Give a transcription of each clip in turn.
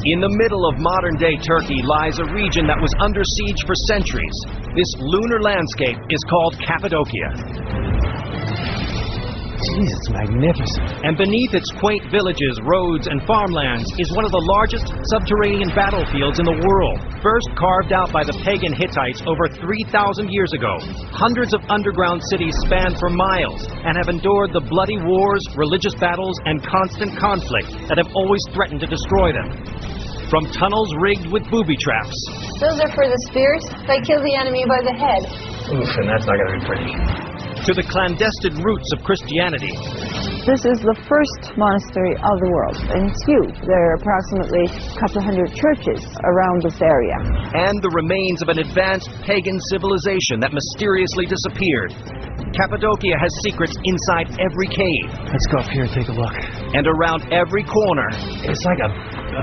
In the middle of modern-day Turkey lies a region that was under siege for centuries. This lunar landscape is called Cappadocia. Jeez, it's magnificent. And beneath its quaint villages, roads, and farmlands is one of the largest subterranean battlefields in the world. First carved out by the pagan Hittites over 3,000 years ago, hundreds of underground cities span for miles and have endured the bloody wars, religious battles, and constant conflict that have always threatened to destroy them. From tunnels rigged with booby traps. Those are for the spears. They kill the enemy by the head. Oof, and that's not going to be pretty. To the clandestine roots of Christianity. This is the first monastery of the world, and it's huge. There are approximately a couple hundred churches around this area. And the remains of an advanced pagan civilization that mysteriously disappeared. Cappadocia has secrets inside every cave. Let's go up here and take a look. And around every corner. It's like a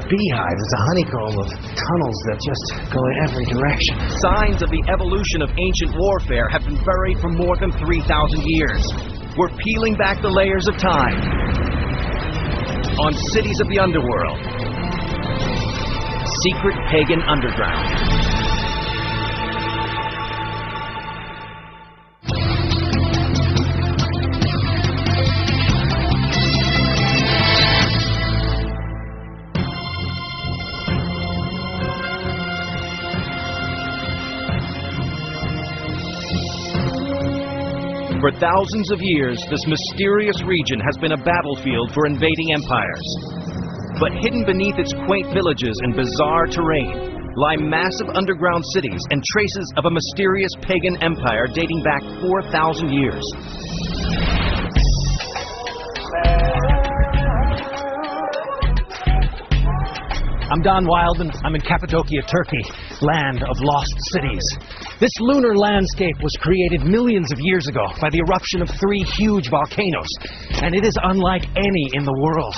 beehive. It's a honeycomb of tunnels that just go in every direction. Signs of the evolution of ancient warfare have been buried for more than 3,000 years. We're peeling back the layers of time on cities of the underworld. Secret pagan underground. For thousands of years, this mysterious region has been a battlefield for invading empires. But hidden beneath its quaint villages and bizarre terrain lie massive underground cities and traces of a mysterious pagan empire dating back 4,000 years. I'm Don Wildman. I'm in Cappadocia, Turkey, land of lost cities. This lunar landscape was created millions of years ago by the eruption of 3 huge volcanoes, and it is unlike any in the world.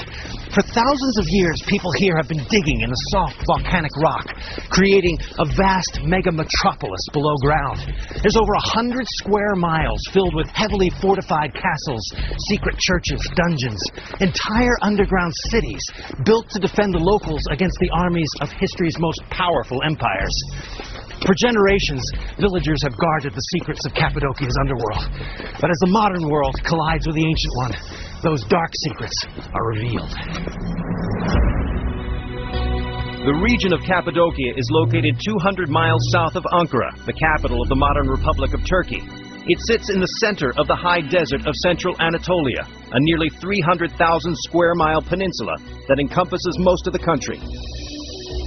For thousands of years, people here have been digging in the soft volcanic rock, creating a vast mega-metropolis below ground. There's over 100 square miles filled with heavily fortified castles, secret churches, dungeons, entire underground cities built to defend the locals against the armies of history's most powerful empires. For generations, villagers have guarded the secrets of Cappadocia's underworld. But as the modern world collides with the ancient one, those dark secrets are revealed. The region of Cappadocia is located 200 miles south of Ankara, the capital of the modern Republic of Turkey. It sits in the center of the high desert of central Anatolia, a nearly 300,000 square mile peninsula that encompasses most of the country.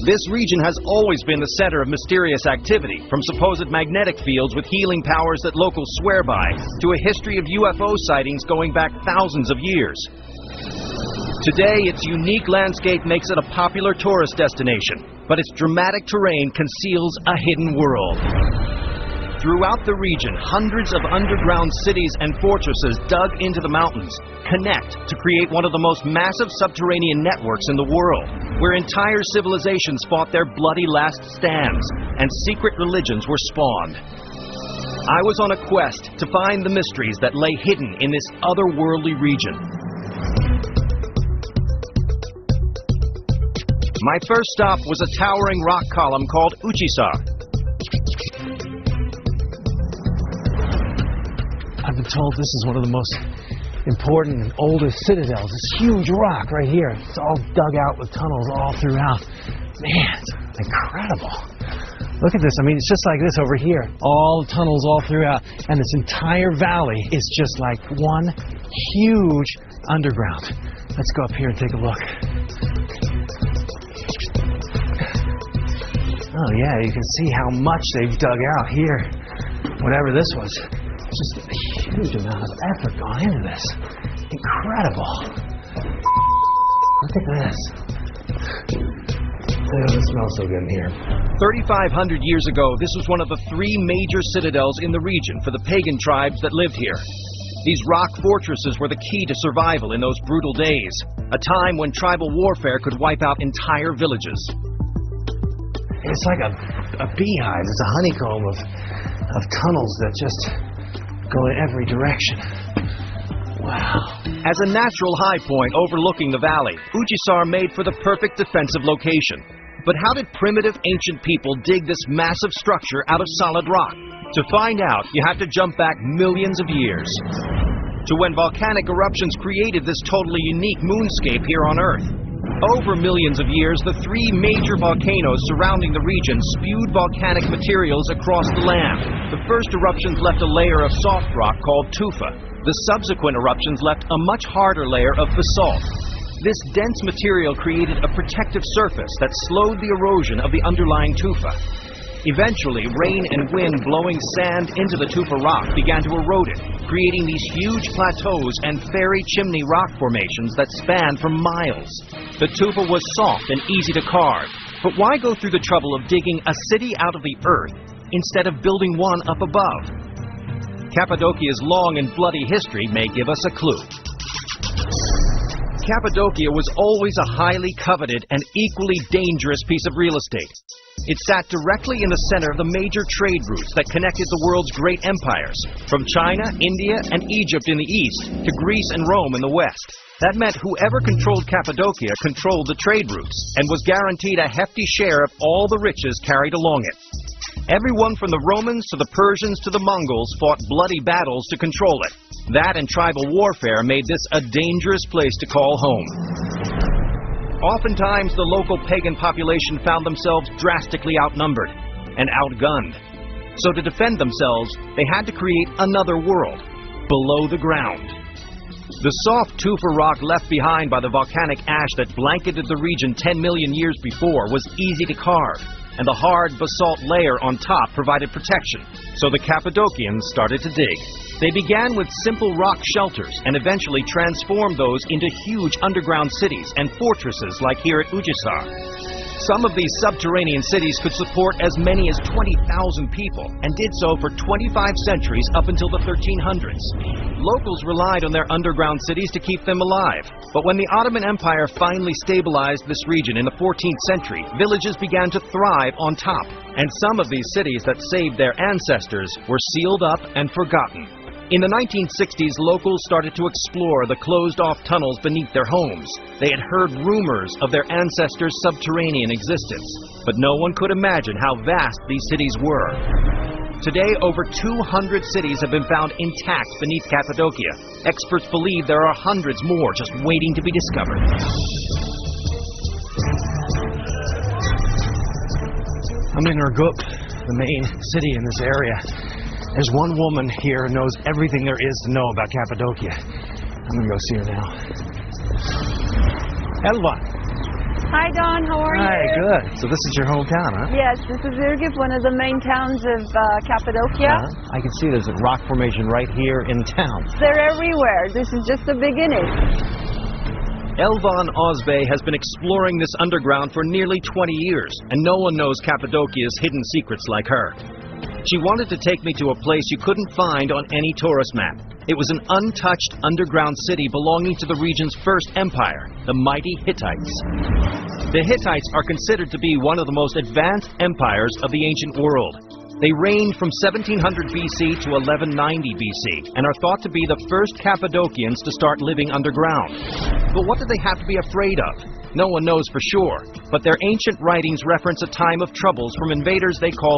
This region has always been the center of mysterious activity, from supposed magnetic fields with healing powers that locals swear by, to a history of UFO sightings going back thousands of years. Today, its unique landscape makes it a popular tourist destination, but its dramatic terrain conceals a hidden world. Throughout the region, hundreds of underground cities and fortresses dug into the mountains connect to create one of the most massive subterranean networks in the world, where entire civilizations fought their bloody last stands and secret religions were spawned. I was on a quest to find the mysteries that lay hidden in this otherworldly region. My first stop was a towering rock column called Uchisar. I've been told this is one of the most important and oldest citadels. This huge rock right here. It's all dug out with tunnels all throughout. Man, it's incredible. Look at this. I mean, it's just like this over here. All the tunnels all throughout. And this entire valley is just like one huge underground. Let's go up here and take a look. Oh yeah, you can see how much they've dug out here. Whatever this was. Just a huge amount of effort gone into this. Incredible. Look at this. Oh, it smells so good in here. 3,500 years ago, this was one of the 3 major citadels in the region for the pagan tribes that lived here. These rock fortresses were the key to survival in those brutal days, a time when tribal warfare could wipe out entire villages. It's like a beehive. It's a honeycomb of tunnels that just go in every direction. Wow. As a natural high point overlooking the valley, Ujisar made for the perfect defensive location. But how did primitive ancient people dig this massive structure out of solid rock? To find out, you have to jump back millions of years to when volcanic eruptions created this totally unique moonscape here on Earth. Over millions of years, the three major volcanoes surrounding the region spewed volcanic materials across the land. The first eruptions left a layer of soft rock called tufa. The subsequent eruptions left a much harder layer of basalt. This dense material created a protective surface that slowed the erosion of the underlying tufa. Eventually, rain and wind blowing sand into the tufa rock began to erode it, creating these huge plateaus and fairy chimney rock formations that span for miles. The tufa was soft and easy to carve, but why go through the trouble of digging a city out of the earth instead of building one up above? Cappadocia's long and bloody history may give us a clue. Cappadocia was always a highly coveted and equally dangerous piece of real estate. It sat directly in the center of the major trade routes that connected the world's great empires, from China, India, and Egypt in the east to Greece and Rome in the west. That meant whoever controlled Cappadocia controlled the trade routes and was guaranteed a hefty share of all the riches carried along it. Everyone from the Romans to the Persians to the Mongols fought bloody battles to control it. That and tribal warfare made this a dangerous place to call home. Oftentimes, the local pagan population found themselves drastically outnumbered and outgunned. So to defend themselves, they had to create another world, below the ground. The soft tufa rock left behind by the volcanic ash that blanketed the region 10 million years before was easy to carve, and the hard basalt layer on top provided protection, so the Cappadocians started to dig. They began with simple rock shelters and eventually transformed those into huge underground cities and fortresses like here at Ujisar. Some of these subterranean cities could support as many as 20,000 people and did so for 25 centuries up until the 1300s. Locals relied on their underground cities to keep them alive. But when the Ottoman Empire finally stabilized this region in the 14th century, villages began to thrive on top. And some of these cities that saved their ancestors were sealed up and forgotten. In the 1960s, locals started to explore the closed-off tunnels beneath their homes. They had heard rumors of their ancestors' subterranean existence, but no one could imagine how vast these cities were. Today, over 200 cities have been found intact beneath Cappadocia. Experts believe there are hundreds more just waiting to be discovered. I'm in Urgut, the main city in this area. There's one woman here who knows everything there is to know about Cappadocia. I'm going to go see her now. Elvan. Hi, Don. How are you? Hi, good. So this is your hometown, huh? Yes, this is Urgut, one of the main towns of Cappadocia. I can see there's a rock formation right here in town. They're everywhere. This is just the beginning. Elvan Ozbay has been exploring this underground for nearly 20 years, and no one knows Cappadocia's hidden secrets like her. She wanted to take me to a place you couldn't find on any tourist map. It was an untouched underground city belonging to the region's first empire, the mighty Hittites. The Hittites are considered to be one of the most advanced empires of the ancient world. They reigned from 1700 BC to 1190 BC and are thought to be the first Cappadocians to start living underground. But what did they have to be afraid of? No one knows for sure, but their ancient writings reference a time of troubles from invaders they call